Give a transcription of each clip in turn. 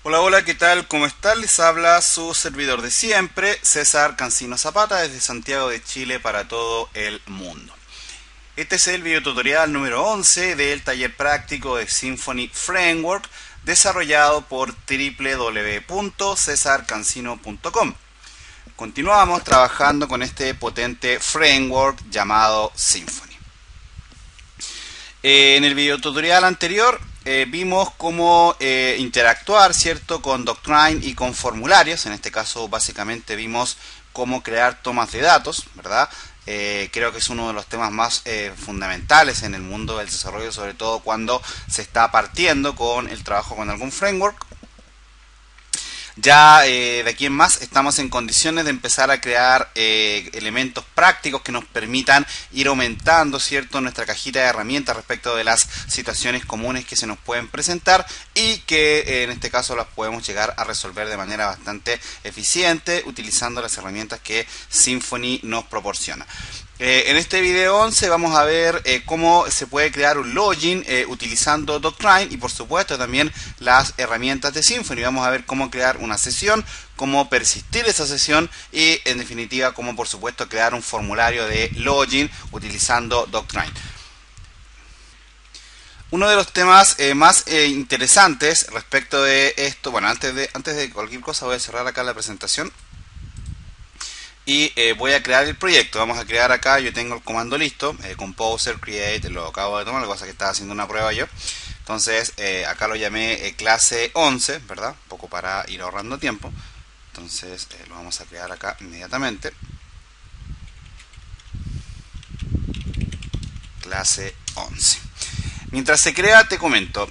Hola, hola, ¿qué tal? ¿Cómo están? Les habla su servidor de siempre, César Cancino Zapata, desde Santiago de Chile para todo el mundo. Este es el video tutorial número 11 del taller práctico de Symfony Framework, desarrollado por www.cesarcancino.com. Continuamos trabajando con este potente framework llamado Symfony. En el video tutorial anterior vimos cómo interactuar, ¿cierto?, con Doctrine y con formularios. En este caso básicamente vimos cómo crear tomas de datos, ¿verdad? Creo que es uno de los temas más fundamentales en el mundo del desarrollo, sobre todo cuando se está partiendo con el trabajo con algún framework. Ya de aquí en más estamos en condiciones de empezar a crear elementos prácticos que nos permitan ir aumentando, ¿cierto?, nuestra cajita de herramientas respecto de las situaciones comunes que se nos pueden presentar y que en este caso las podemos llegar a resolver de manera bastante eficiente utilizando las herramientas que Symfony nos proporciona. En este video 11 vamos a ver cómo se puede crear un login utilizando Doctrine y por supuesto también las herramientas de Symfony. Vamos a ver cómo crear una sesión, cómo persistir esa sesión y en definitiva cómo por supuesto crear un formulario de login utilizando Doctrine. Uno de los temas más interesantes respecto de esto, bueno, antes de cualquier cosa voy a cerrar acá la presentación. Y voy a crear el proyecto. Vamos a crear acá, yo tengo el comando listo, composer, create, lo acabo de tomar, lo que pasa es que estaba haciendo una prueba yo. Entonces acá lo llamé clase 11, ¿verdad? Un poco para ir ahorrando tiempo. Entonces lo vamos a crear acá inmediatamente. Clase 11. Mientras se crea, te comento.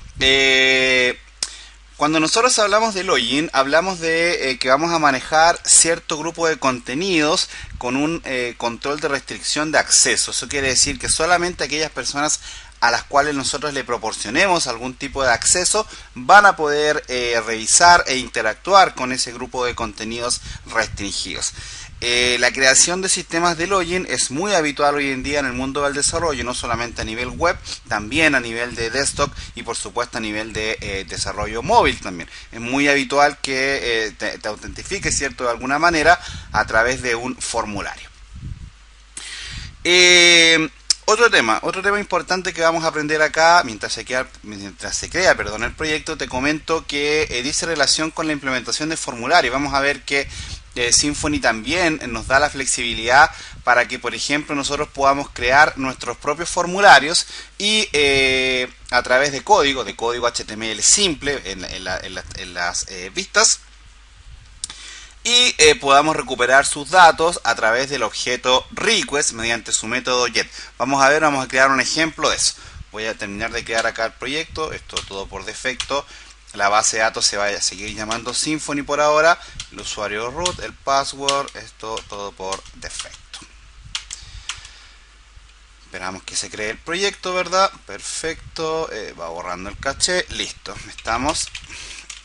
Cuando nosotros hablamos de login, hablamos de que vamos a manejar cierto grupo de contenidos con un control de restricción de acceso. Eso quiere decir que solamente aquellas personas a las cuales nosotros le proporcionemos algún tipo de acceso van a poder revisar e interactuar con ese grupo de contenidos restringidos. La creación de sistemas de login es muy habitual hoy en día en el mundo del desarrollo, no solamente a nivel web, también a nivel de desktop y por supuesto a nivel de desarrollo móvil también. Es muy habitual que te autentifiques, ¿cierto?, de alguna manera a través de un formulario. Otro tema importante que vamos a aprender acá mientras se crea el proyecto, te comento que dice relación con la implementación de formulario. Vamos a ver que Symfony también nos da la flexibilidad para que, por ejemplo, nosotros podamos crear nuestros propios formularios y a través de código HTML simple en las vistas, y podamos recuperar sus datos a través del objeto request mediante su método get. Vamos a crear un ejemplo de eso. Voy a terminar de crear acá el proyecto, esto todo por defecto. La base de datos se va a seguir llamando Symfony por ahora, el usuario root, el password, esto todo por defecto. Esperamos que se cree el proyecto, ¿verdad? Perfecto, va borrando el caché, listo, estamos.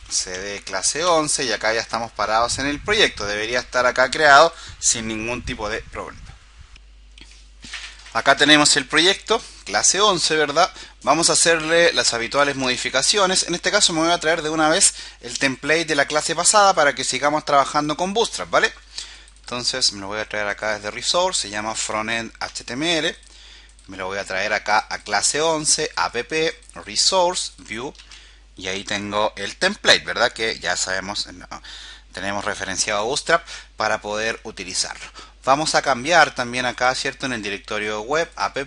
CD clase 11 y acá ya estamos parados en el proyecto. Debería estar acá creado sin ningún tipo de problema. Acá tenemos el proyecto, clase 11, ¿verdad? Vamos a hacerle las habituales modificaciones. En este caso me voy a traer de una vez el template de la clase pasada para que sigamos trabajando con Bootstrap, ¿vale? Entonces me lo voy a traer acá desde Resource, se llama Frontend HTML. Me lo voy a traer acá a clase 11, app, Resource, View. Y ahí tengo el template, ¿verdad? Que ya sabemos, tenemos referenciado a Bootstrap para poder utilizarlo. Vamos a cambiar también acá, ¿cierto?, en el directorio web, app,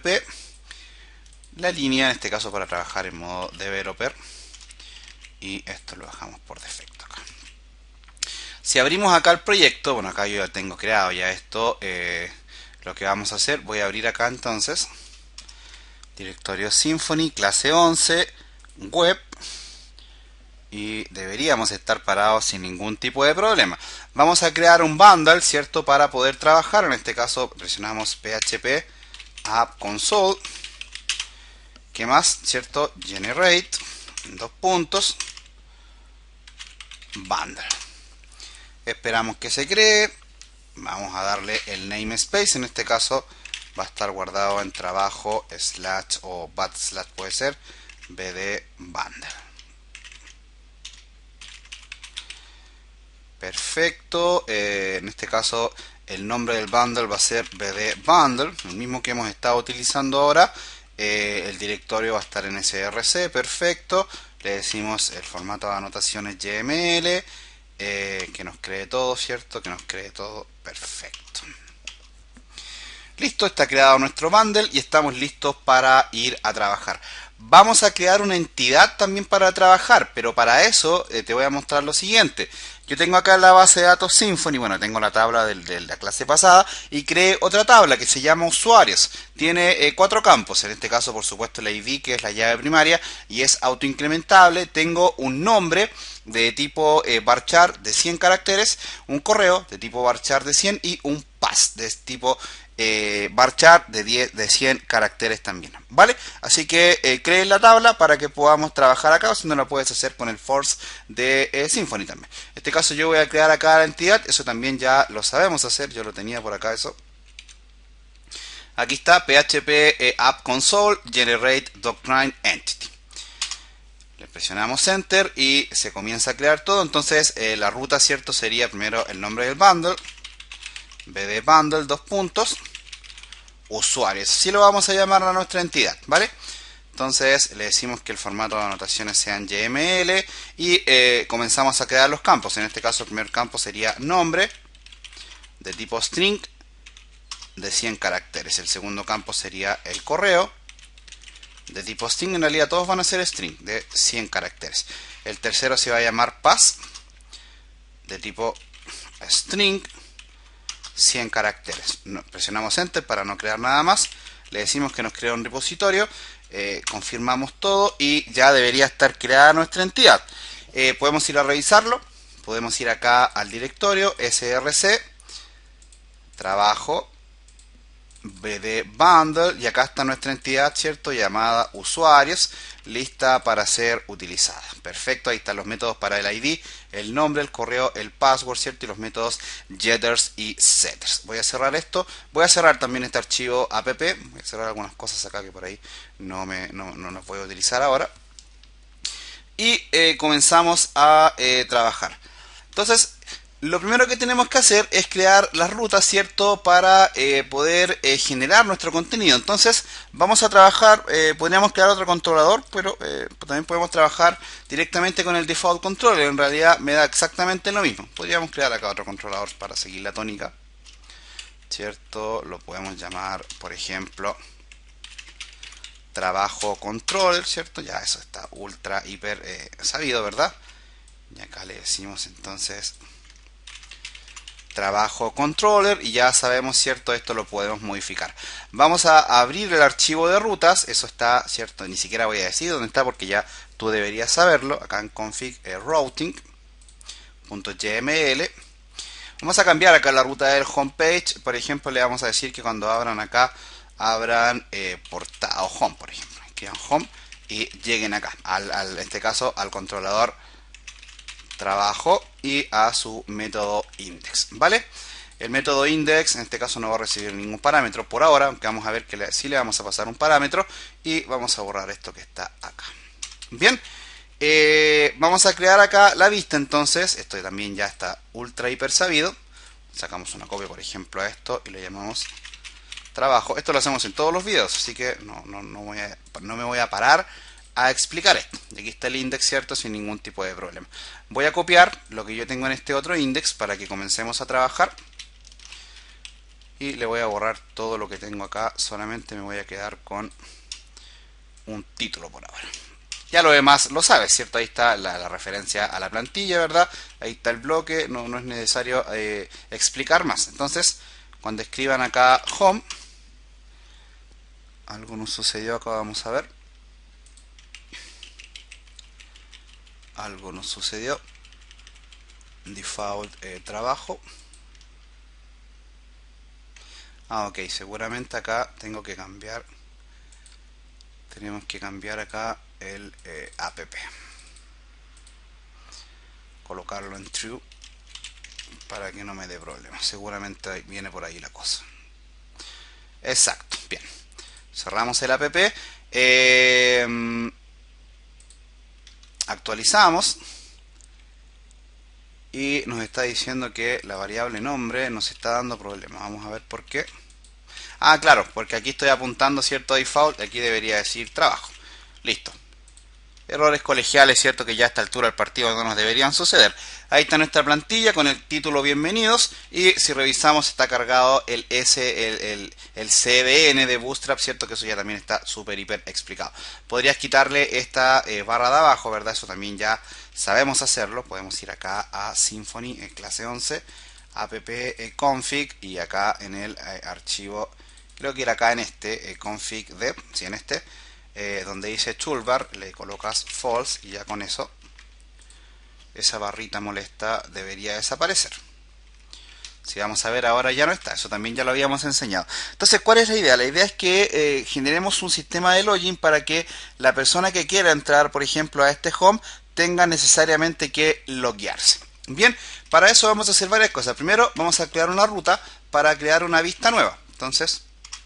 la línea, en este caso para trabajar en modo developer. Y esto lo dejamos por defecto acá. Si abrimos acá el proyecto, bueno, acá yo ya tengo creado ya esto. Lo que vamos a hacer, voy a abrir acá entonces, directorio Symfony, clase 11, web. Y deberíamos estar parados sin ningún tipo de problema. Vamos a crear un bundle, ¿cierto?, para poder trabajar. En este caso presionamos PHP app console. ¿Qué más? ¿Cierto? Generate, dos puntos, bundle. Esperamos que se cree. Vamos a darle el namespace. En este caso va a estar guardado en trabajo slash o // puede ser bd bundle. Perfecto. En este caso el nombre del bundle va a ser BD Bundle, el mismo que hemos estado utilizando ahora. El directorio va a estar en src, perfecto. Le decimos el formato de anotaciones YML, que nos cree todo, ¿cierto? Que nos cree todo, perfecto. Listo, está creado nuestro bundle y estamos listos para ir a trabajar. Vamos a crear una entidad también para trabajar, pero para eso te voy a mostrar lo siguiente. Yo tengo acá la base de datos Symfony, bueno, tengo la tabla de la clase pasada y creé otra tabla que se llama usuarios. Tiene 4 campos, en este caso por supuesto la ID, que es la llave primaria, y es autoincrementable. Tengo un nombre de tipo varchar de 100 caracteres, un correo de tipo varchar de 100 y un pass de tipo varchar de 100 caracteres también, ¿vale? Así que creen la tabla para que podamos trabajar acá, o si no la puedes hacer con el force de Symfony también. En este caso yo voy a crear acá la entidad, eso también ya lo sabemos hacer, yo lo tenía por acá eso. Aquí está PHP App Console Generate Doctrine Entity. Le presionamos Enter y se comienza a crear todo. Entonces la ruta, ¿cierto? Sería primero el nombre del bundle, BD Bundle, dos puntos, usuarios. Así lo vamos a llamar a nuestra entidad, ¿vale? Entonces le decimos que el formato de anotaciones sea en YML y comenzamos a crear los campos. En este caso el primer campo sería nombre de tipo string de 100 caracteres. El segundo campo sería el correo de tipo string. En realidad todos van a ser string de 100 caracteres. El tercero se va a llamar pass de tipo string 100 caracteres. Presionamos Enter para no crear nada más. Le decimos que nos crea un repositorio. Confirmamos todo y ya debería estar creada nuestra entidad. Podemos ir a revisarlo. Podemos ir acá al directorio src, trabajo, BD Bundle, y acá está nuestra entidad, ¿cierto? Llamada usuarios, lista para ser utilizada. Perfecto, ahí están los métodos para el ID, el nombre, el correo, el password, ¿cierto? Y los métodos getters y setters. Voy a cerrar esto. Voy a cerrar también este archivo app. Voy a cerrar algunas cosas acá que por ahí no las voy a utilizar ahora. Y comenzamos a trabajar. Entonces, lo primero que tenemos que hacer es crear las rutas, ¿cierto? Para poder generar nuestro contenido. Entonces, vamos a trabajar, podríamos crear otro controlador, pero también podemos trabajar directamente con el default controller. En realidad me da exactamente lo mismo. Podríamos crear acá otro controlador para seguir la tónica, ¿cierto? Lo podemos llamar, por ejemplo, trabajo controller, ¿cierto? Ya eso está ultra, hiper sabido, ¿verdad? Y acá le decimos entonces trabajo controller y ya sabemos, ¿cierto? Esto lo podemos modificar. Vamos a abrir el archivo de rutas. Eso está, ¿cierto? Ni siquiera voy a decir dónde está porque ya tú deberías saberlo. Acá en config routing.yml. Vamos a cambiar acá la ruta del homepage. Por ejemplo, le vamos a decir que cuando abran acá, abran portada o home, por ejemplo. Escriban home y lleguen acá, en este caso al controlador trabajo y a su método index, ¿vale? El método index en este caso no va a recibir ningún parámetro por ahora, aunque vamos a ver que sí le vamos a pasar un parámetro y vamos a borrar esto que está acá. Bien, vamos a crear acá la vista. Entonces esto también ya está ultra hiper sabido. Sacamos una copia, por ejemplo, a esto y le llamamos trabajo. Esto lo hacemos en todos los videos, así que no me voy a parar a explicar esto. Y aquí está el index, ¿cierto? Sin ningún tipo de problema. Voy a copiar lo que yo tengo en este otro index para que comencemos a trabajar. Y le voy a borrar todo lo que tengo acá. Solamente me voy a quedar con un título por ahora. Ya lo demás lo sabes, ¿cierto? Ahí está la referencia a la plantilla, ¿verdad? Ahí está el bloque. No es necesario explicar más. Entonces, cuando escriban acá home, algo nos sucedió acá, vamos a ver. Algo nos sucedió. Default trabajo. Ok, seguramente acá tengo que cambiar. Tenemos que cambiar acá el app. Colocarlo en true para que no me dé problemas. Seguramente viene por ahí la cosa. Exacto, bien. Cerramos el app. Actualizamos. y nos está diciendo que la variable nombre nos está dando problemas. Vamos a ver por qué. Ah, claro, porque aquí estoy apuntando cierto default, aquí debería decir trabajo. Listo. Errores colegiales, cierto que ya a esta altura del partido no nos deberían suceder. Ahí está nuestra plantilla con el título bienvenidos, y si revisamos está cargado el CDN de Bootstrap, cierto que eso ya también está súper hiper explicado. Podrías quitarle esta barra de abajo, ¿verdad? Eso también ya sabemos hacerlo. Podemos ir acá a Symfony en clase 11, app config, y acá en el archivo, creo que era acá en este config dev, sí, en este, donde dice toolbar, le colocas false y ya con eso esa barrita molesta debería desaparecer. Si vamos a ver ahora ya no está, eso también ya lo habíamos enseñado. Entonces, ¿cuál es la idea? La idea es que generemos un sistema de login para que la persona que quiera entrar, por ejemplo, a este home, tenga necesariamente que loguearse. Bien, para eso vamos a hacer varias cosas. Primero, vamos a crear una ruta para crear una vista nueva. Entonces,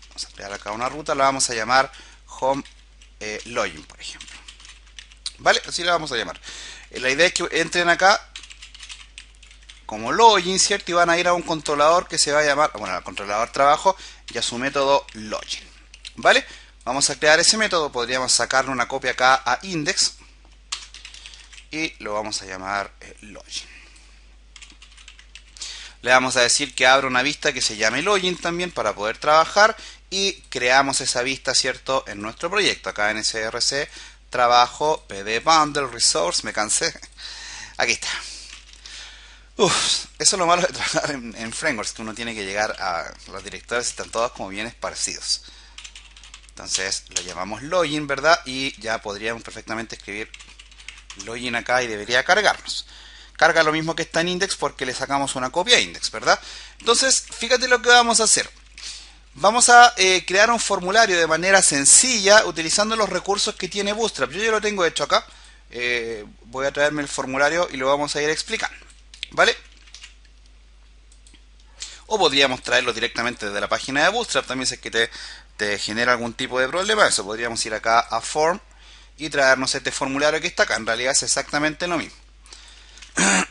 vamos a crear acá una ruta, la vamos a llamar home login, por ejemplo. ¿Vale? Así la vamos a llamar. La idea es que entren acá como login, ¿cierto? Y van a ir a un controlador que se va a llamar, bueno, al controlador trabajo y a su método login. ¿Vale? Vamos a crear ese método. Podríamos sacarle una copia acá a index y lo vamos a llamar login. Le vamos a decir que abra una vista que se llame login también para poder trabajar, y creamos esa vista, ¿cierto?, en nuestro proyecto. Acá en src, trabajo, pd bundle, resource, me cansé. Aquí está. Eso es lo malo de trabajar en frameworks, que uno tiene que llegar a los directorios, están todos como bien esparcidos. Entonces lo llamamos login, ¿verdad? Y ya podríamos perfectamente escribir login acá y debería cargarnos. Carga lo mismo que está en index porque le sacamos una copia a index, ¿verdad? Entonces, fíjate lo que vamos a hacer. Vamos a crear un formulario de manera sencilla utilizando los recursos que tiene Bootstrap. Yo ya lo tengo hecho acá. Voy a traerme el formulario y lo vamos a ir explicando. ¿Vale? O podríamos traerlo directamente desde la página de Bootstrap. También si es que te genera algún tipo de problema. Eso, podríamos ir acá a Form y traernos este formulario que está acá. En realidad es exactamente lo mismo.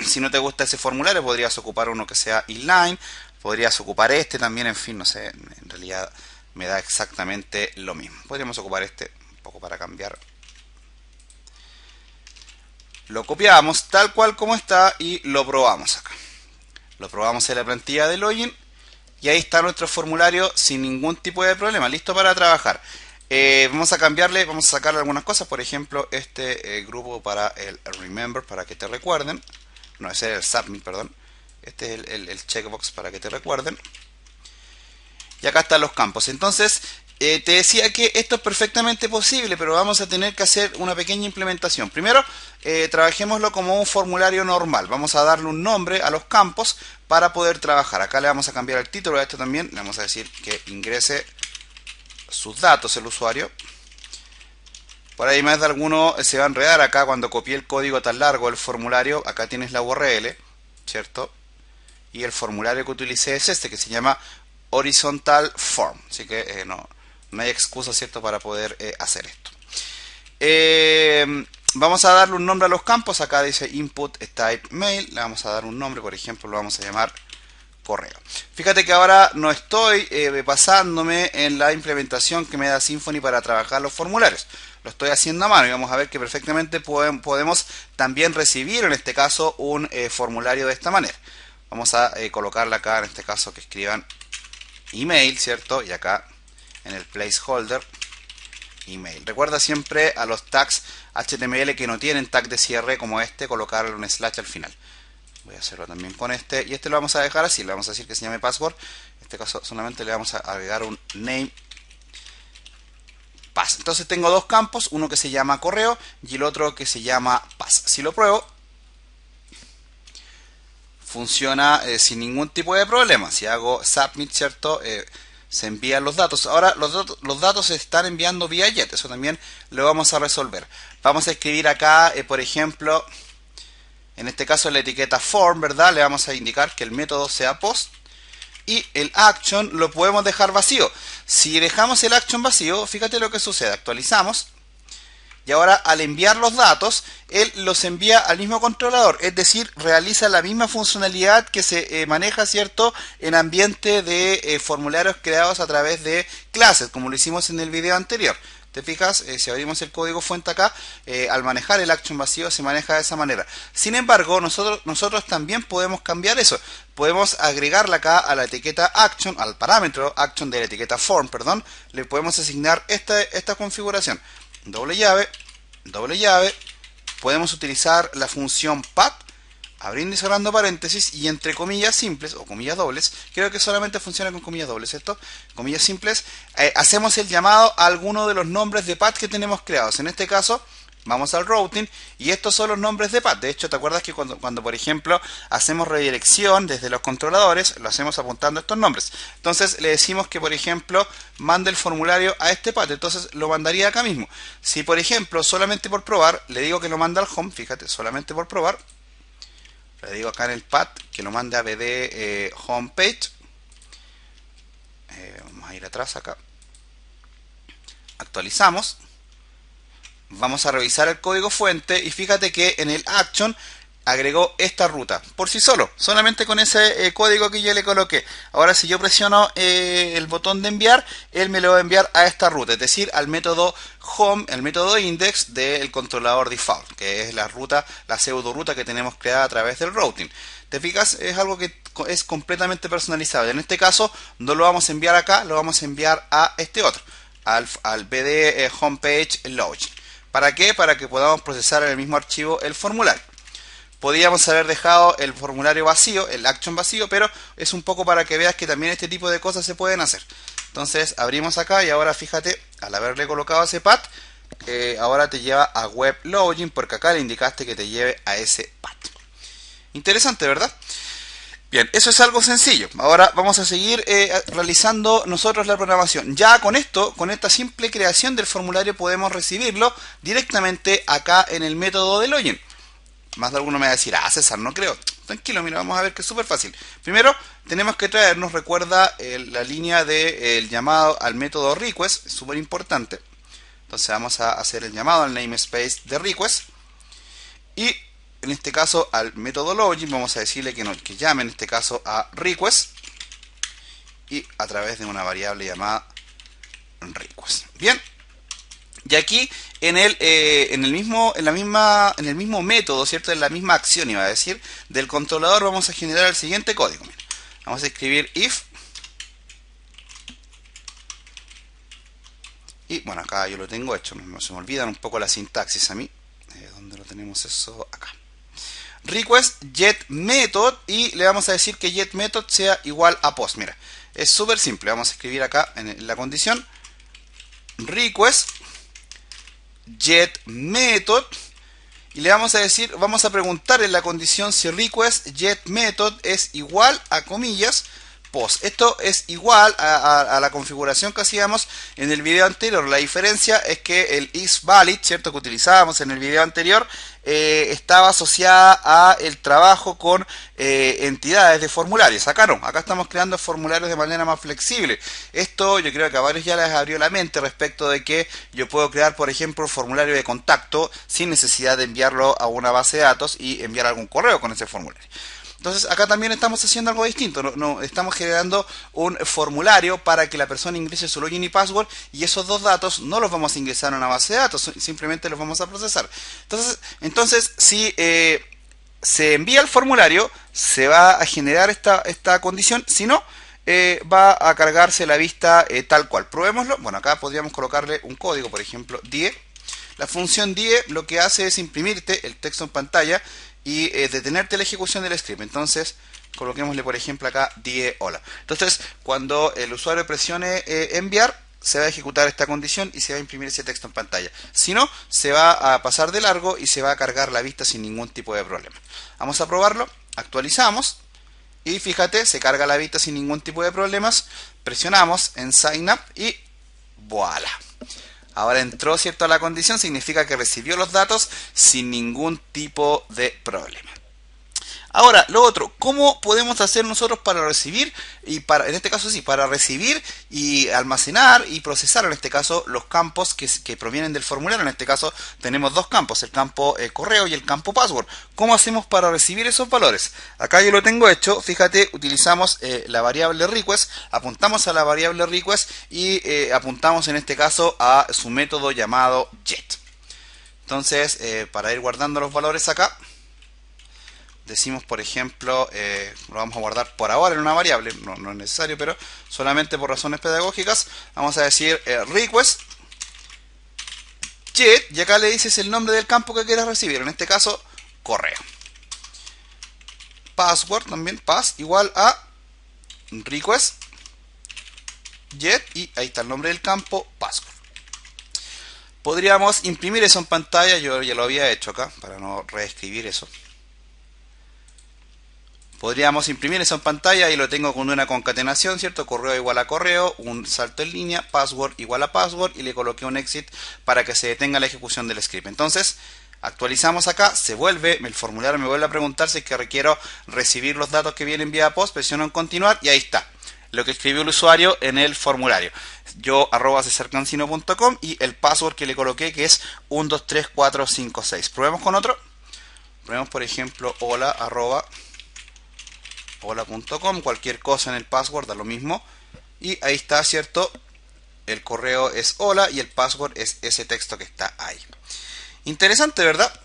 Si no te gusta ese formulario, podrías ocupar uno que sea inline. Podrías ocupar este también, en fin, no sé, en realidad me da exactamente lo mismo. Podríamos ocupar este un poco para cambiar. Lo copiamos tal cual como está y lo probamos acá. Lo probamos en la plantilla de login y ahí está nuestro formulario sin ningún tipo de problema, listo para trabajar. Vamos a cambiarle, vamos a sacarle algunas cosas, por ejemplo, este grupo para el remember, para que te recuerden. No, ese es el submit, perdón. Este es el checkbox para que te recuerden. Y acá están los campos. Entonces, te decía que esto es perfectamente posible, pero vamos a tener que hacer una pequeña implementación. Primero, trabajémoslo como un formulario normal. Vamos a darle un nombre a los campos para poder trabajar. Acá le vamos a cambiar el título a esto también. Le vamos a decir que ingrese sus datos el usuario. Por ahí más de alguno se va a enredar acá cuando copié el código tan largo del formulario. Acá tienes la URL, ¿cierto? Y el formulario que utilicé es este, que se llama Horizontal Form. Así que no hay excusa, ¿cierto?, para poder hacer esto. Vamos a darle un nombre a los campos. Acá dice input type mail. Le vamos a dar un nombre, por ejemplo, lo vamos a llamar correo. Fíjate que ahora no estoy basándome en la implementación que me da Symfony para trabajar los formularios. Lo estoy haciendo a mano y vamos a ver que perfectamente podemos también recibir, en este caso, un formulario de esta manera. Vamos a colocarle acá, en este caso, que escriban email, ¿cierto? Y acá en el placeholder, email. Recuerda siempre a los tags HTML que no tienen tag de cierre como este, colocarle un slash al final. Voy a hacerlo también con este. Y este lo vamos a dejar así. Le vamos a decir que se llame password. En este caso solamente le vamos a agregar un name pass. Entonces tengo dos campos. Uno que se llama correo y el otro que se llama pass. Si lo pruebo, funciona sin ningún tipo de problema. Si hago submit, ¿cierto? Se envían los datos. Ahora los datos se están enviando vía jet. Eso también lo vamos a resolver. Vamos a escribir acá, por ejemplo, en este caso la etiqueta form, ¿verdad? Le vamos a indicar que el método sea post. Y el action lo podemos dejar vacío. Si dejamos el action vacío, fíjate lo que sucede. Actualizamos. y ahora al enviar los datos, él los envía al mismo controlador, es decir, realiza la misma funcionalidad que se maneja, ¿cierto?, en ambiente de formularios creados a través de clases, como lo hicimos en el video anterior. ¿Te fijas? Si abrimos el código fuente acá, al manejar el action vacío se maneja de esa manera. Sin embargo, nosotros también podemos cambiar eso. Podemos agregarle acá a la etiqueta action, al parámetro action de la etiqueta form, perdón, le podemos asignar esta configuración. Doble llave, podemos utilizar la función pat, abriendo y cerrando paréntesis, y entre comillas simples o comillas dobles, creo que solamente funciona con comillas dobles, ¿cierto? Comillas simples, hacemos el llamado a alguno de los nombres de path que tenemos creados. En este caso, vamos al routing y estos son los nombres de path. De hecho, ¿te acuerdas que cuando por ejemplo hacemos redirección desde los controladores, lo hacemos apuntando a estos nombres? Entonces le decimos que por ejemplo mande el formulario a este path, entonces lo mandaría acá mismo. Si por ejemplo solamente por probar le digo que lo manda al home, fíjate, solamente por probar, le digo acá en el path que lo mande a bd homepage. Vamos a ir atrás acá, actualizamos, vamos a revisar el código fuente y fíjate que en el action agregó esta ruta por sí solo, solamente con ese código que yo le coloqué. Ahora si yo presiono el botón de enviar, él me lo va a enviar a esta ruta, es decir, al método home, el método index del controlador default, que es la ruta, la pseudo ruta que tenemos creada a través del routing. ¿Te fijas? Es algo que es completamente personalizable. En este caso no lo vamos a enviar acá, lo vamos a enviar a este otro, al bd homepage login. ¿Para qué? Para que podamos procesar en el mismo archivo el formulario. Podríamos haber dejado el formulario vacío, el action vacío, pero es un poco para que veas que también este tipo de cosas se pueden hacer. Entonces abrimos acá y ahora fíjate, al haberle colocado ese path, ahora te lleva a web login, porque acá le indicaste que te lleve a ese path. Interesante, ¿verdad? Bien, eso es algo sencillo. Ahora vamos a seguir realizando nosotros la programación. Ya con esto, con esta simple creación del formulario, podemos recibirlo directamente acá en el método de login. Más de alguno me va a decir, César, no creo. Tranquilo, mira, vamos a ver que es súper fácil. Primero, tenemos que traernos, recuerda, la línea del llamado al método request, es súper importante. Entonces vamos a hacer el llamado al namespace de request. Y en este caso al método login vamos a decirle que llame en este caso a request. Y a través de una variable llamada request. Bien. Y aquí en el mismo método, ¿cierto? En la misma acción, iba a decir, del controlador vamos a generar el siguiente código. Mira, vamos a escribir if. Y bueno, acá yo lo tengo hecho, no se me olvidan un poco la sintaxis a mí. ¿Dónde lo tenemos eso? Acá. Request get method y le vamos a decir que get method sea igual a post. Mira, es súper simple. Vamos a escribir acá en la condición request get method y le vamos a decir, vamos a preguntar en la condición si request get method es igual a comillas post. Esto es igual a la configuración que hacíamos en el video anterior. La diferencia es que el isValid, ¿cierto?, que utilizábamos en el video anterior, estaba asociada a el trabajo con entidades de formularios. Acá no, acá estamos creando formularios de manera más flexible. Esto yo creo que a varios ya les abrió la mente respecto de que yo puedo crear, por ejemplo, un formulario de contacto sin necesidad de enviarlo a una base de datos y enviar algún correo con ese formulario. Entonces acá también estamos haciendo algo distinto, no estamos generando un formulario para que la persona ingrese su login y password y esos dos datos no los vamos a ingresar a una base de datos, simplemente los vamos a procesar. Entonces si se envía el formulario, se va a generar esta condición, si no, va a cargarse la vista tal cual. Probémoslo. Bueno, acá podríamos colocarle un código, por ejemplo, die. La función die lo que hace es imprimirte el texto en pantalla y detenerte la ejecución del script. Entonces coloquémosle por ejemplo acá die hola. Entonces cuando el usuario presione enviar, se va a ejecutar esta condición y se va a imprimir ese texto en pantalla. Si no, se va a pasar de largo y se va a cargar la vista sin ningún tipo de problema. Vamos a probarlo, actualizamos y fíjate, se carga la vista sin ningún tipo de problemas. Presionamos en sign up y voilà. Ahora entró, ¿cierto?, a la condición, significa que recibió los datos sin ningún tipo de problema. Ahora, lo otro, ¿cómo podemos hacer nosotros para recibir y para, en este caso sí, para recibir y almacenar y procesar en este caso los campos que provienen del formulario? En este caso tenemos dos campos, el campo correo y el campo password. ¿Cómo hacemos para recibir esos valores? Acá yo lo tengo hecho, fíjate, utilizamos la variable request, apuntamos a la variable request y apuntamos en este caso a su método llamado get. Entonces, para ir guardando los valores acá, decimos, por ejemplo, lo vamos a guardar por ahora en una variable, no es necesario, pero solamente por razones pedagógicas, vamos a decir request get, y acá le dices el nombre del campo que quieras recibir, en este caso, correo. Password también, pass igual a request get, y ahí está el nombre del campo, password. Podríamos imprimir eso en pantalla, yo ya lo había hecho acá, para no reescribir eso. Podríamos imprimir eso en pantalla y lo tengo con una concatenación, ¿cierto? Correo igual a correo, un salto en línea, password igual a password, y le coloqué un exit para que se detenga la ejecución del script. Entonces, actualizamos acá, se vuelve, el formulario me vuelve a preguntar si es que requiero recibir los datos que vienen vía post, presiono en continuar y ahí está lo que escribió el usuario en el formulario. Yo @cesarcancino.com y el password que le coloqué, que es 123456. Probemos con otro. Probemos, por ejemplo, hola.com, cualquier cosa en el password da lo mismo. Y ahí está, ¿cierto? El correo es hola y el password es ese texto que está ahí. Interesante, ¿verdad?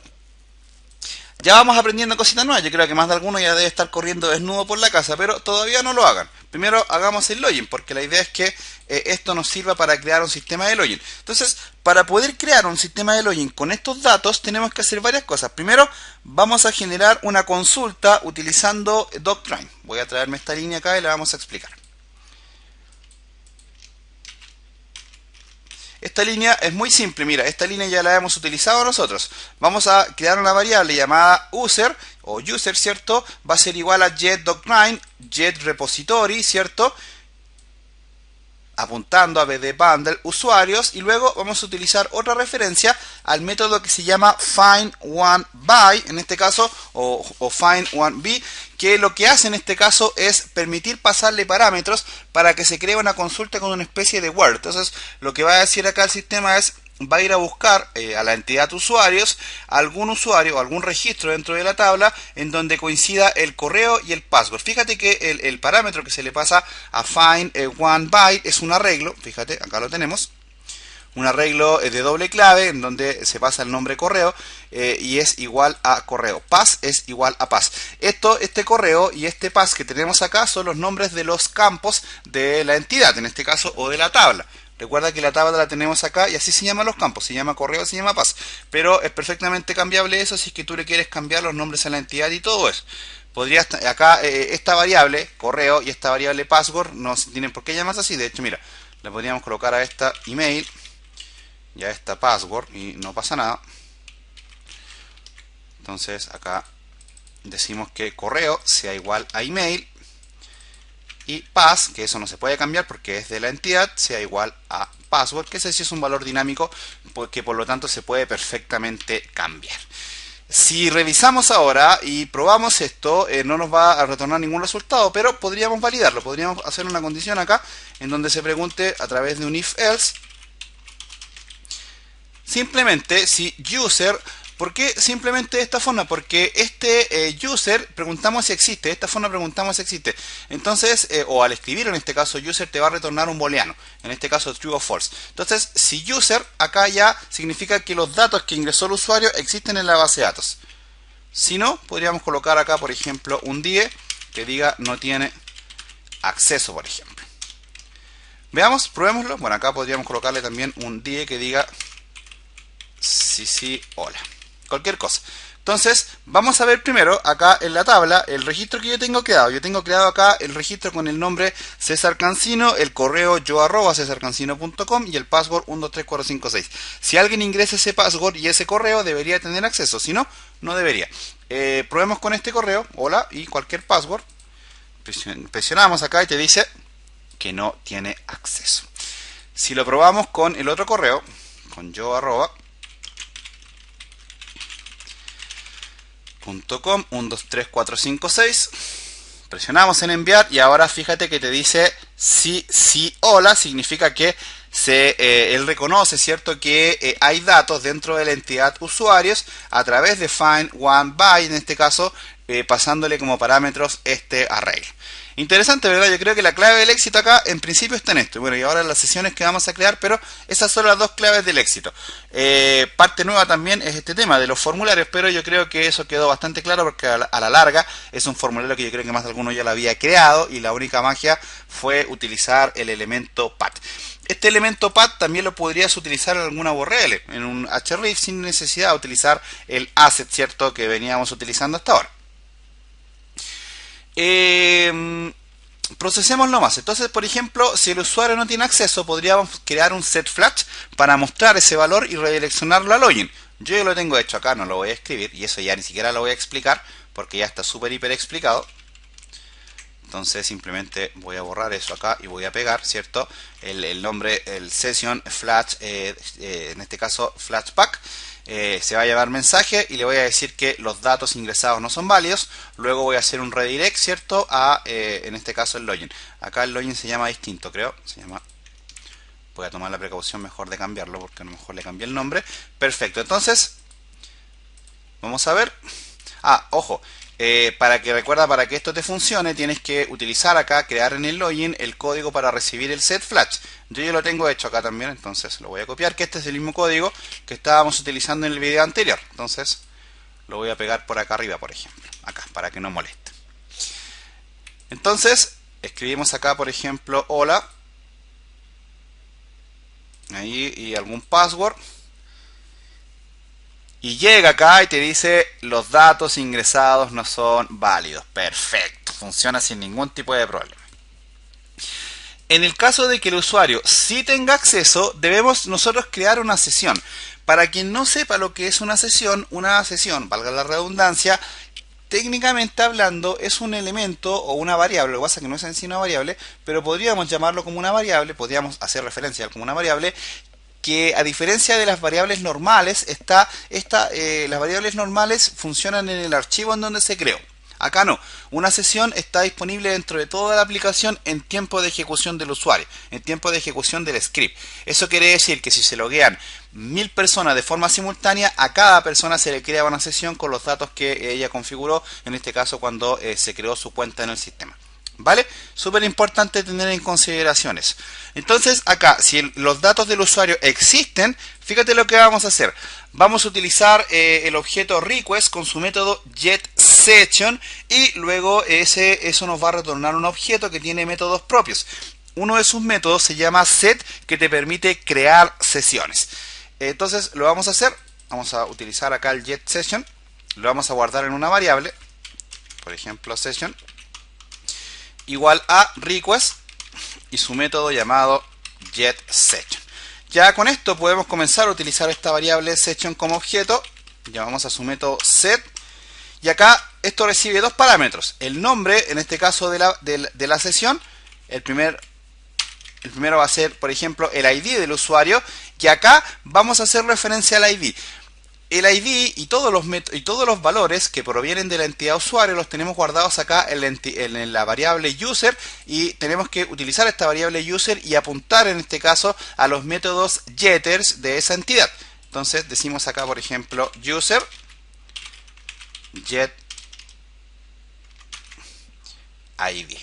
Ya vamos aprendiendo cositas nuevas. Yo creo que más de alguno ya debe estar corriendo desnudo por la casa, pero todavía no lo hagan. Primero hagamos el login, porque la idea es que esto nos sirva para crear un sistema de login. Entonces, para poder crear un sistema de login con estos datos, tenemos que hacer varias cosas. Primero, vamos a generar una consulta utilizando Doctrine. Voy a traerme esta línea acá y la vamos a explicar. Esta línea es muy simple, mira, esta línea ya la hemos utilizado nosotros. Vamos a crear una variable llamada user, o user, ¿cierto? Va a ser igual a getDoctrine, getRepository, ¿cierto? Apuntando a bdbundle usuarios, y luego vamos a utilizar otra referencia al método que se llama find1by, en este caso, o find1b, que lo que hace en este caso es permitir pasarle parámetros para que se cree una consulta con una especie de word. Entonces, lo que va a decir acá el sistema es, va a ir a buscar a la entidad usuarios, algún usuario o algún registro dentro de la tabla en donde coincida el correo y el password. Fíjate que el parámetro que se le pasa a find1by es un arreglo, fíjate, acá lo tenemos, un arreglo de doble clave en donde se pasa el nombre correo y es igual a correo. Pass es igual a pass. Este correo y este pass que tenemos acá son los nombres de los campos de la entidad, en este caso, o de la tabla. Recuerda que la tabla la tenemos acá y así se llaman los campos, se llama correo, se llama pass. Pero es perfectamente cambiable eso si es que tú le quieres cambiar los nombres a la entidad y todo eso. Podrías, acá esta variable, correo, y esta variable password no tienen por qué llamarse así. De hecho, mira, le podríamos colocar a esta email y a esta password y no pasa nada. Entonces acá decimos que correo sea igual a email, y pass, que eso no se puede cambiar porque es de la entidad, sea igual a password, que ese sí es un valor dinámico que por lo tanto se puede perfectamente cambiar. Si revisamos ahora y probamos esto, no nos va a retornar ningún resultado, pero podríamos validarlo. Podríamos hacer una condición acá en donde se pregunte a través de un if else, simplemente si user. ¿Por qué simplemente de esta forma? Porque este user preguntamos si existe, de esta forma preguntamos si existe. Entonces, o al escribir en este caso user te va a retornar un booleano, en este caso true o false. Entonces, si user acá ya significa que los datos que ingresó el usuario existen en la base de datos. Si no, podríamos colocar acá, por ejemplo, un die que diga no tiene acceso, por ejemplo. Veamos, probémoslo. Bueno, acá podríamos colocarle también un die que diga sí, hola. Cualquier cosa. Entonces, vamos a ver primero acá en la tabla el registro que yo tengo creado. Yo tengo creado acá el registro con el nombre César Cancino, el correo yo@cesarcancino.com y el password 123456. Si alguien ingresa ese password y ese correo, debería tener acceso. Si no, no debería. Probemos con este correo, hola, y cualquier password. Presionamos acá y te dice que no tiene acceso. Si lo probamos con el otro correo, con yo@ .com 123456. Presionamos en enviar y ahora fíjate que te dice sí, hola, significa que él reconoce, ¿cierto?, que hay datos dentro de la entidad usuarios a través de find one by, en este caso, pasándole como parámetros este array. Interesante, ¿verdad? Yo creo que la clave del éxito acá en principio está en esto. Bueno, y ahora las sesiones que vamos a crear, pero esas son las dos claves del éxito. Parte nueva también es este tema de los formularios, pero yo creo que eso quedó bastante claro porque a la larga es un formulario que yo creo que más de alguno ya lo había creado y la única magia fue utilizar el elemento path. Este elemento path también lo podrías utilizar en alguna URL, en un href, sin necesidad de utilizar el asset, ¿cierto?, que veníamos utilizando hasta ahora. Procesémoslo más. Entonces, por ejemplo, si el usuario no tiene acceso, podríamos crear un setFlash para mostrar ese valor y redireccionarlo a login. Yo ya lo tengo hecho acá, no lo voy a escribir y eso ya ni siquiera lo voy a explicar porque ya está súper hiper explicado. Entonces simplemente voy a borrar eso acá y voy a pegar, ¿cierto?, el nombre, el session flash, en este caso flashpack. Se va a llevar mensaje y le voy a decir que los datos ingresados no son válidos. Luego voy a hacer un redirect, ¿cierto?, a, en este caso, el login. Acá el login se llama distinto, creo. Voy a tomar la precaución mejor de cambiarlo porque a lo mejor le cambié el nombre. Perfecto, entonces vamos a ver. Ojo, para que esto te funcione tienes que utilizar acá, crear en el login el código para recibir el setFlash. Yo ya lo tengo hecho acá también, entonces lo voy a copiar, que este es el mismo código que estábamos utilizando en el video anterior. Entonces lo voy a pegar por acá arriba, por ejemplo, acá, para que no moleste. Entonces escribimos acá, por ejemplo, hola, ahí, y algún password. Y llega acá y te dice los datos ingresados no son válidos. Perfecto, funciona sin ningún tipo de problema. En el caso de que el usuario sí tenga acceso, debemos nosotros crear una sesión. Para quien no sepa lo que es una sesión, valga la redundancia, técnicamente hablando es un elemento o una variable. Lo que pasa es que no es en sí una variable, pero podríamos llamarlo como una variable, podríamos hacer referencia a él como una variable, que a diferencia de las variables normales, las variables normales funcionan en el archivo en donde se creó. Acá no. Una sesión está disponible dentro de toda la aplicación en tiempo de ejecución del usuario, en tiempo de ejecución del script. Eso quiere decir que si se loguean 1000 personas de forma simultánea, a cada persona se le crea una sesión con los datos que ella configuró, en este caso cuando se creó su cuenta en el sistema. ¿Vale? Súper importante tener en consideraciones. Entonces acá, si los datos del usuario existen, fíjate lo que vamos a hacer. Vamos a utilizar el objeto request con su método getSession y luego eso nos va a retornar un objeto que tiene métodos propios. Uno de sus métodos se llama set, que te permite crear sesiones. Entonces lo vamos a hacer. Vamos a utilizar acá el getSession. Lo vamos a guardar en una variable. Por ejemplo, session igual a request y su método llamado getSession. Ya con esto podemos comenzar a utilizar esta variable session como objeto. Llamamos a su método set y acá esto recibe dos parámetros. El nombre, en este caso de la sesión. El primero va a ser, por ejemplo, el ID del usuario, y acá vamos a hacer referencia al ID. El ID y todos los valores que provienen de la entidad usuario los tenemos guardados acá en la variable user, y tenemos que utilizar esta variable user y apuntar en este caso a los métodos getters de esa entidad. Entonces decimos acá, por ejemplo, user get ID,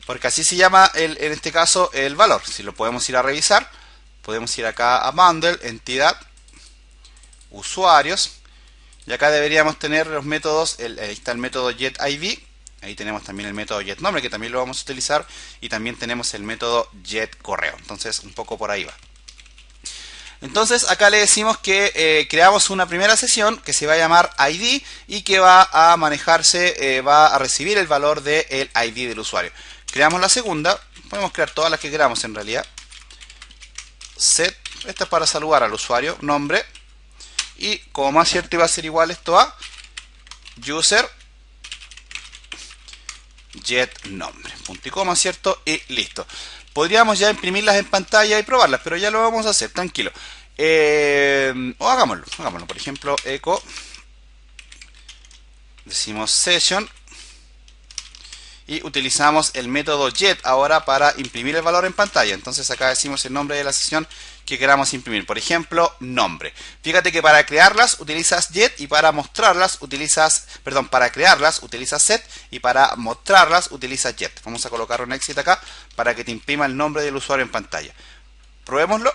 porque así se llama en este caso el valor. Si lo podemos ir a revisar, podemos ir acá a bundle, entidad, usuarios, y acá deberíamos tener los métodos. Ahí está el método getID, ahí tenemos también el método getNombre, que también lo vamos a utilizar, y también tenemos el método getCorreo. Entonces un poco por ahí va. Entonces acá le decimos que creamos una primera sesión que se va a llamar ID y que va a manejarse, va a recibir el valor del ID del usuario. Creamos la segunda, podemos crear todas las que queramos en realidad. Set, esta es para saludar al usuario, nombre, y como más cierto iba a ser igual esto a user get nombre, punto y coma, cierto, y listo. Podríamos ya imprimirlas en pantalla y probarlas, pero ya lo vamos a hacer, tranquilo. O hagámoslo. Por ejemplo, echo, decimos session y utilizamos el método get ahora para imprimir el valor en pantalla. Entonces acá decimos el nombre de la sesión que queramos imprimir. Por ejemplo, nombre. Fíjate que para crearlas utilizas get y para mostrarlas utilizas, para crearlas utilizas set y para mostrarlas utilizas get. Vamos a colocar un exit acá para que te imprima el nombre del usuario en pantalla. Probémoslo.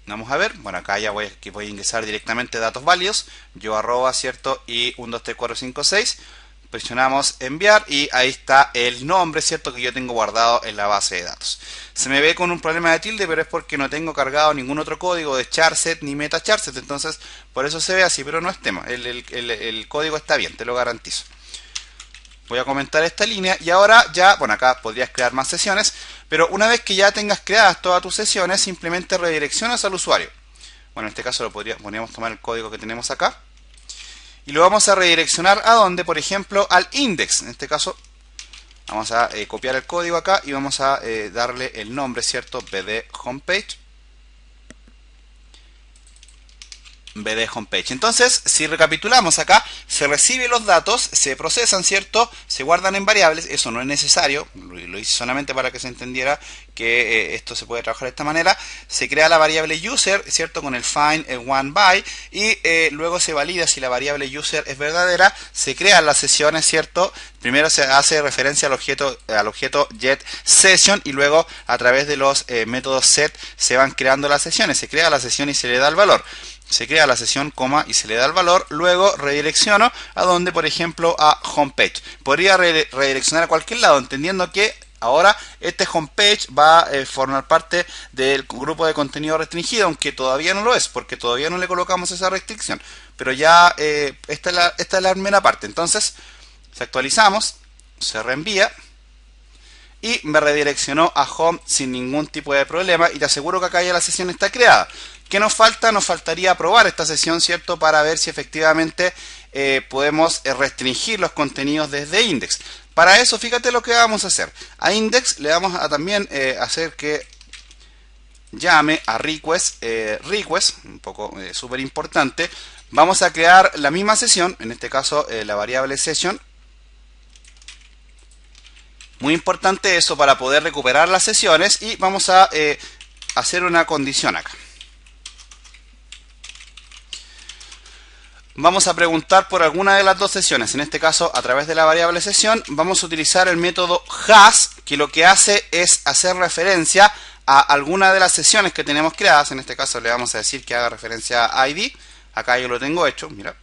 Vamos a ver. Bueno, acá ya voy a ingresar directamente datos válidos. Yo arroba, ¿cierto? Y 1, 2, 3, 4, 5, 6. Presionamos enviar y ahí está el nombre, ¿cierto? Que yo tengo guardado en la base de datos. Se me ve con un problema de tilde, pero es porque no tengo cargado ningún otro código de charset ni meta charset. Entonces, por eso se ve así, pero no es tema. El código está bien, te lo garantizo. Voy a comentar esta línea y ahora ya, bueno, acá podrías crear más sesiones, pero una vez que ya tengas creadas todas tus sesiones, simplemente redireccionas al usuario. Bueno, en este caso podríamos tomar el código que tenemos acá. Y lo vamos a redireccionar a donde, por ejemplo, al index. En este caso, vamos a copiar el código acá y vamos a darle el nombre, ¿cierto? BD homepage. BD homepage. Entonces, si recapitulamos acá, se reciben los datos, se procesan, ¿cierto? Se guardan en variables, eso no es necesario, lo hice solamente para que se entendiera que esto se puede trabajar de esta manera. Se crea la variable user, ¿cierto? Con el find, el one by, y luego se valida si la variable user es verdadera, se crean las sesiones, ¿cierto? Primero se hace referencia al objeto get session y luego a través de los métodos set se van creando las sesiones. Se crea la sesión y se le da el valor. Se crea la sesión, coma, y se le da el valor. Luego redirecciono a donde, por ejemplo, a homepage. Podría redireccionar a cualquier lado, entendiendo que ahora este homepage va a formar parte del grupo de contenido restringido, aunque todavía no lo es, porque todavía no le colocamos esa restricción. Pero ya esta es la primera parte. Entonces, si actualizamos, se reenvía y me redireccionó a home sin ningún tipo de problema, y te aseguro que acá ya la sesión está creada. ¿Qué nos falta? Nos faltaría probar esta sesión, ¿cierto? Para ver si efectivamente podemos restringir los contenidos desde index. Para eso, fíjate lo que vamos a hacer. A index le vamos a también hacer que llame a request, un poco súper importante. Vamos a crear la misma sesión, en este caso la variable session. Muy importante eso para poder recuperar las sesiones, y vamos a hacer una condición acá. Vamos a preguntar por alguna de las dos sesiones. En este caso, a través de la variable sesión, vamos a utilizar el método has, que lo que hace es hacer referencia a alguna de las sesiones que tenemos creadas. En este caso le vamos a decir que haga referencia a ID. Acá yo lo tengo hecho, mira.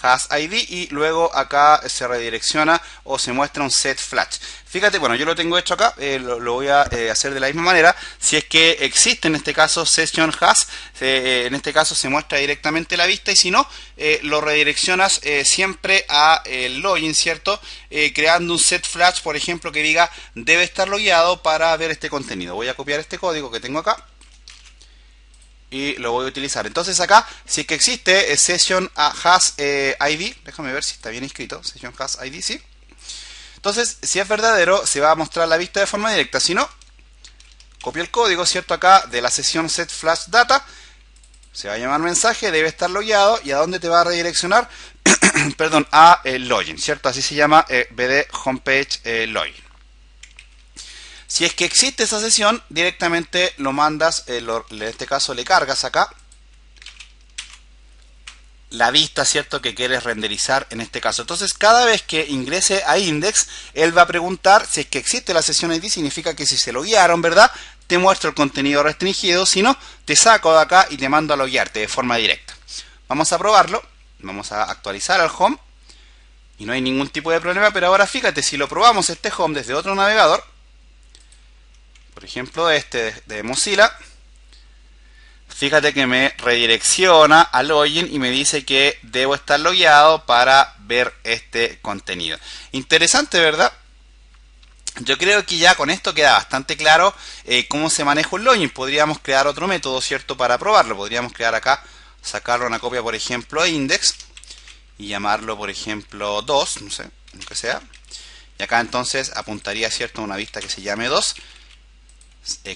Has ID, y luego acá se redirecciona o se muestra un set flash. Fíjate, bueno, yo lo tengo hecho acá, lo voy a hacer de la misma manera. Si es que existe en este caso session has, en este caso se muestra directamente la vista, y si no, lo redireccionas siempre a el login, ¿cierto? Creando un set flash, por ejemplo, que diga debe estar logueado para ver este contenido. Voy a copiar este código que tengo acá y lo voy a utilizar. Entonces acá, si es que existe session has ID, déjame ver si está bien escrito, session has ID, sí. Entonces, si es verdadero, se va a mostrar la vista de forma directa. Si no, copio el código, ¿cierto? Acá de la sesión set flash data, se va a llamar mensaje, debe estar logueado, y a dónde te va a redireccionar, perdón, a login, ¿cierto? Así se llama BD homepage login. Si es que existe esa sesión, directamente lo mandas, en este caso le cargas acá la vista, ¿cierto?, que quieres renderizar en este caso. Entonces, cada vez que ingrese a index, él va a preguntar si es que existe la sesión ID, significa que si se loguearon, ¿verdad?, te muestro el contenido restringido. Si no, te saco de acá y te mando a loguearte de forma directa. Vamos a probarlo. Vamos a actualizar al home y no hay ningún tipo de problema. Pero ahora fíjate, si lo probamos este home desde otro navegador, por ejemplo este de Mozilla, fíjate que me redirecciona a login y me dice que debo estar logueado para ver este contenido. Interesante, ¿verdad? Yo creo que ya con esto queda bastante claro cómo se maneja un login. Podríamos crear otro método, ¿cierto?, para probarlo. Podríamos crear acá, sacarle una copia, por ejemplo, a index y llamarlo, por ejemplo, 2, no sé, lo que sea. Y acá entonces apuntaría, ¿cierto?, a una vista que se llame 2.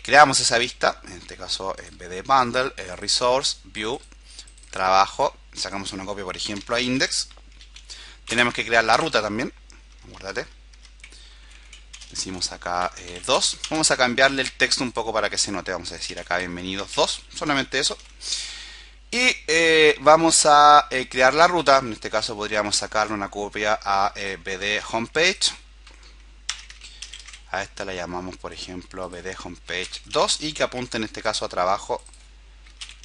creamos esa vista, en este caso BD Bundle, Resource, View, Trabajo, sacamos una copia por ejemplo a Index. Tenemos que crear la ruta también, acuérdate. Decimos acá 2. Vamos a cambiarle el texto un poco para que se note. Vamos a decir acá bienvenidos 2, solamente eso. Y vamos a crear la ruta. En este caso podríamos sacarle una copia a BD Homepage. A esta la llamamos por ejemplo BD Homepage 2 y que apunte en este caso a trabajo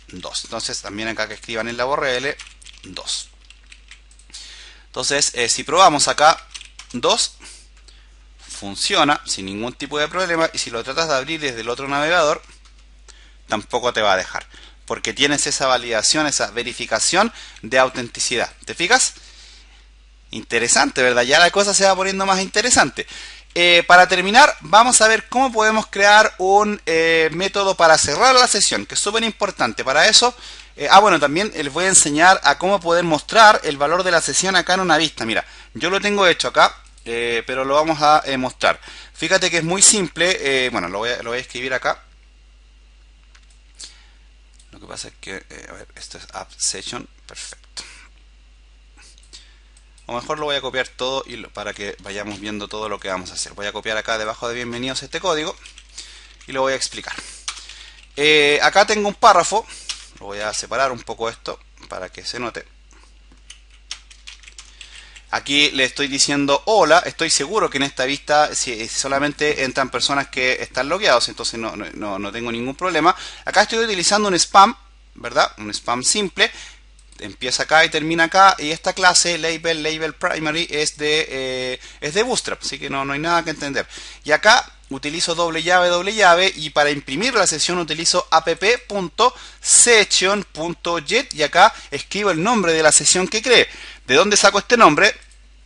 2. Entonces también acá que escriban en la URL 2. Entonces si probamos acá 2 funciona sin ningún tipo de problema, y si lo tratas de abrir desde el otro navegador tampoco te va a dejar, porque tienes esa validación, esa verificación de autenticidad. ¿Te fijas? Interesante, ¿verdad? Ya la cosa se va poniendo más interesante. Para terminar, vamos a ver cómo podemos crear un método para cerrar la sesión, que es súper importante. Para eso, bueno, también les voy a enseñar a cómo poder mostrar el valor de la sesión acá en una vista. Mira, yo lo tengo hecho acá, pero lo vamos a mostrar. Fíjate que es muy simple. Bueno, lo voy a escribir acá. Lo que pasa es que, a ver, esto es App Session, perfecto. O mejor lo voy a copiar todo para que vayamos viendo todo lo que vamos a hacer. Voy a copiar acá debajo de bienvenidos este código y lo voy a explicar. Acá tengo un párrafo. Lo voy a separar un poco esto para que se note. Aquí le estoy diciendo hola. Estoy seguro que en esta vista solamente entran personas que están logueados, entonces no tengo ningún problema. Acá estoy utilizando un spam, ¿verdad? Un spam simple. Empieza acá y termina acá, y esta clase label primary es de Bootstrap, así que no hay nada que entender. Y acá utilizo doble llave, y para imprimir la sesión utilizo app.session.get, y acá escribo el nombre de la sesión que creé. ¿De dónde saco este nombre?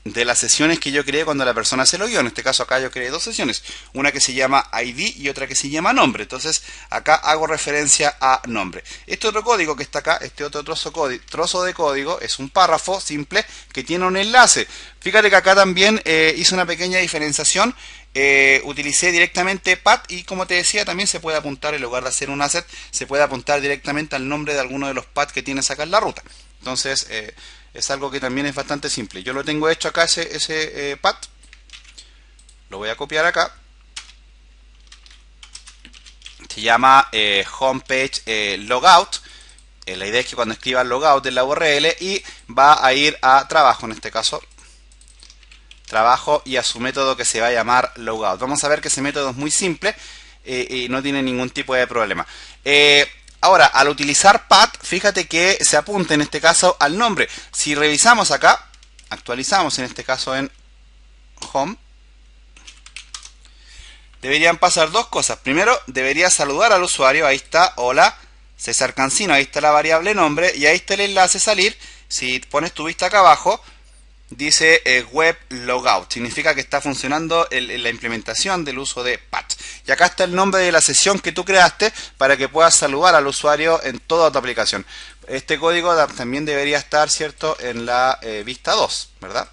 De las sesiones que yo creé cuando la persona se logueó. En este caso acá yo creé dos sesiones, una que se llama ID y otra que se llama nombre. Entonces acá hago referencia a nombre. Este otro código que está acá, este otro trozo de código, es un párrafo simple que tiene un enlace. Fíjate que acá también hice una pequeña diferenciación. Utilicé directamente path, y como te decía, también se puede apuntar, en lugar de hacer un asset, se puede apuntar directamente al nombre de alguno de los paths que tienes acá en la ruta. Entonces es algo que también es bastante simple. Yo lo tengo hecho acá, ese path. Lo voy a copiar acá. Se llama homepage logout. La idea es que cuando escribas logout en la URL, y va a ir a trabajo, en este caso trabajo, y a su método que se va a llamar logout. Vamos a ver que ese método es muy simple y no tiene ningún tipo de problema. Ahora, al utilizar path, fíjate que se apunta en este caso al nombre. Si revisamos acá, actualizamos en este caso en home, deberían pasar dos cosas. Primero, debería saludar al usuario. Ahí está, hola, César Cancino. Ahí está la variable nombre, y ahí está el enlace salir. Si pones tu vista acá abajo, dice web logout. Significa que está funcionando la implementación del uso de path. Y acá está el nombre de la sesión que tú creaste para que puedas saludar al usuario en toda tu aplicación. Este código también debería estar, ¿cierto?, en la vista 2, ¿verdad?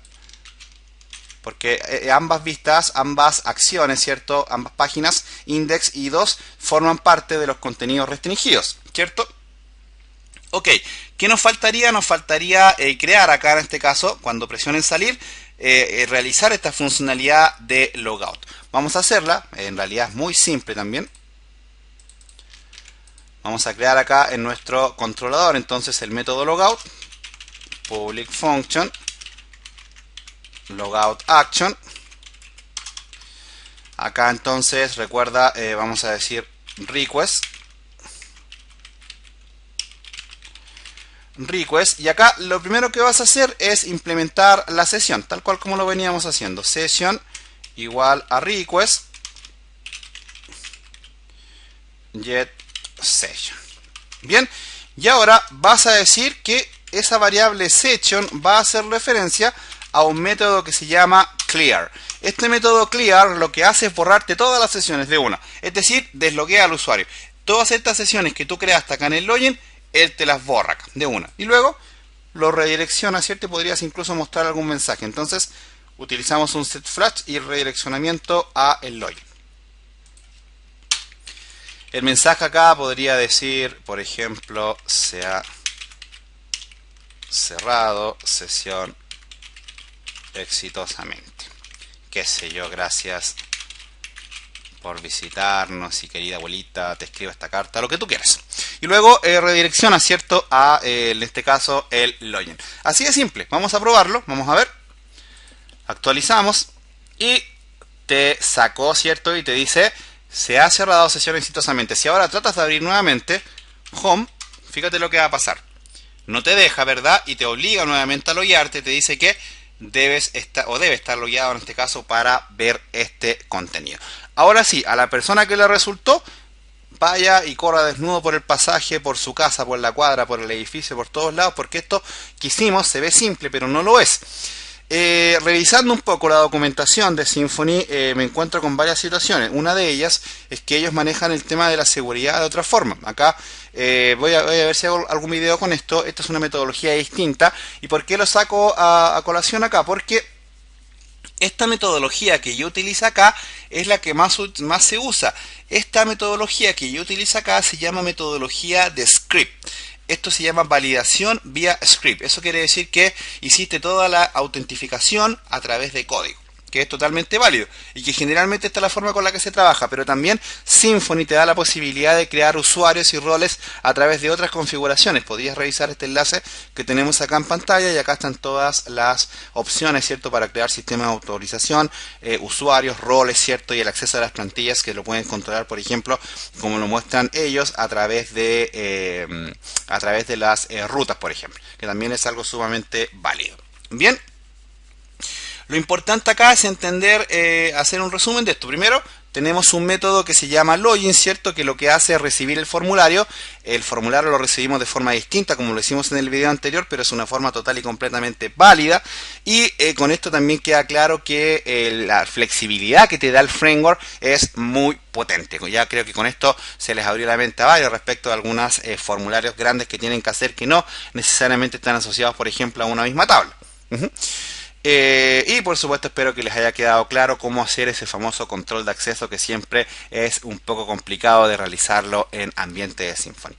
Porque ambas vistas, ambas acciones, ¿cierto?, ambas páginas, index y 2, forman parte de los contenidos restringidos, ¿cierto? Ok, ¿qué nos faltaría? Nos faltaría crear acá, en este caso, cuando presionen salir, realizar esta funcionalidad de logout. Vamos a hacerla, en realidad es muy simple también. Vamos a crear acá en nuestro controlador entonces el método logout, public function, logout action. Acá entonces, recuerda, vamos a decir request, y acá lo primero que vas a hacer es implementar la sesión, tal cual como lo veníamos haciendo. Session igual a request get session. Bien, y ahora vas a decir que esa variable session va a hacer referencia a un método que se llama clear. Este método clear lo que hace es borrarte todas las sesiones de una, es decir, desbloquea al usuario. Todas estas sesiones que tú creaste acá en el login, él te las borra de una, y luego lo redirecciona, ¿cierto? Y podrías incluso mostrar algún mensaje. Entonces utilizamos un set flash y redireccionamiento a el login. El mensaje acá podría decir, por ejemplo, se ha cerrado sesión exitosamente. Qué sé yo, gracias por visitarnos y querida abuelita, te escribo esta carta, lo que tú quieras. Y luego redirecciona, ¿cierto?, a, en este caso, el login. Así de simple. Vamos a probarlo, vamos a ver. Actualizamos y te sacó, ¿cierto? Y te dice, se ha cerrado sesión exitosamente. Si ahora tratas de abrir nuevamente Home, fíjate lo que va a pasar. No te deja, ¿verdad? Y te obliga nuevamente a loguearte. Te dice que debe estar logueado en este caso para ver este contenido. Ahora sí, a la persona que le resultó, vaya y corra desnudo por el pasaje, por su casa, por la cuadra, por el edificio, por todos lados, porque esto que hicimos se ve simple, pero no lo es. Revisando un poco la documentación de Symfony, me encuentro con varias situaciones. Una de ellas es que ellos manejan el tema de la seguridad de otra forma. Acá voy a ver si hago algún video con esto. Esta es una metodología distinta. ¿Y por qué lo saco a colación acá? Porque esta metodología que yo utilizo acá es la que más se usa. Esta metodología que yo utilizo acá se llama metodología de script. Esto se llama validación vía script. Eso quiere decir que hiciste toda la autentificación a través de código, que es totalmente válido y que generalmente esta es la forma con la que se trabaja, pero también Symfony te da la posibilidad de crear usuarios y roles a través de otras configuraciones. Podrías revisar este enlace que tenemos acá en pantalla y acá están todas las opciones, ¿cierto?, para crear sistemas de autorización, usuarios, roles, ¿cierto?, y el acceso a las plantillas que lo pueden controlar, por ejemplo, como lo muestran ellos a través de las rutas, por ejemplo, que también es algo sumamente válido. Bien. Lo importante acá es entender, hacer un resumen de esto. Primero, tenemos un método que se llama login, ¿cierto?, que lo que hace es recibir el formulario. El formulario lo recibimos de forma distinta, como lo hicimos en el video anterior, pero es una forma total y completamente válida. Y con esto también queda claro que la flexibilidad que te da el framework es muy potente. Ya creo que con esto se les abrió la mente a varios respecto a algunos formularios grandes que tienen que hacer, que no necesariamente están asociados, por ejemplo, a una misma tabla. Y por supuesto espero que les haya quedado claro cómo hacer ese famoso control de acceso que siempre es un poco complicado de realizarlo en ambiente de Symfony.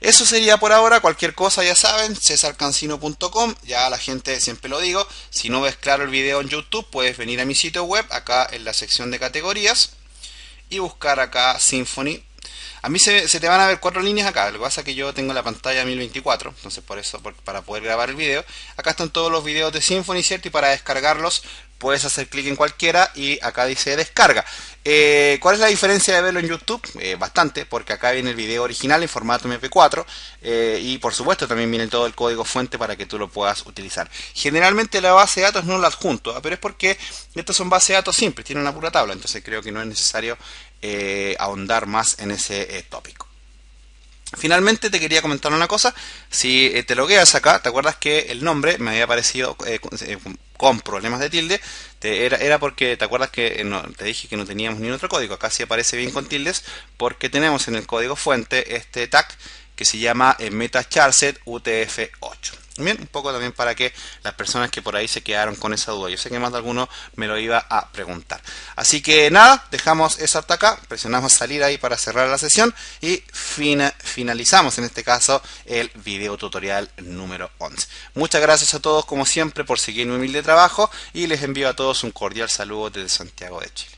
Eso sería por ahora. Cualquier cosa ya saben, cesarcancino.com. Ya la gente siempre lo digo. Si no ves claro el video en YouTube, puedes venir a mi sitio web, acá en la sección de categorías, y buscar acá Symfony. A mí se te van a ver 4 líneas acá. Lo que pasa es que yo tengo la pantalla 1024, entonces por eso, para poder grabar el video. Acá están todos los videos de Symfony, ¿cierto? Y para descargarlos puedes hacer clic en cualquiera y acá dice descarga. ¿Cuál es la diferencia de verlo en YouTube? Bastante, porque acá viene el video original en formato MP4 y por supuesto también viene todo el código fuente para que tú lo puedas utilizar. Generalmente la base de datos no la adjunto, pero es porque estas son bases de datos simples, tienen una pura tabla, entonces creo que no es necesario ahondar más en ese tópico. Finalmente te quería comentar una cosa. Si te logueas acá, ¿te acuerdas que el nombre me había aparecido con problemas de tilde? Era porque, ¿te acuerdas que te dije que no teníamos ni otro código? Acá sí aparece bien con tildes porque tenemos en el código fuente este tag que se llama metacharset UTF-8. Bien, un poco también para que las personas que por ahí se quedaron con esa duda, yo sé que más de alguno me lo iba a preguntar. Así que nada, dejamos eso hasta acá, presionamos salir ahí para cerrar la sesión y finalizamos en este caso el video tutorial número 11. Muchas gracias a todos como siempre por seguir mi humilde trabajo y les envío a todos un cordial saludo desde Santiago de Chile.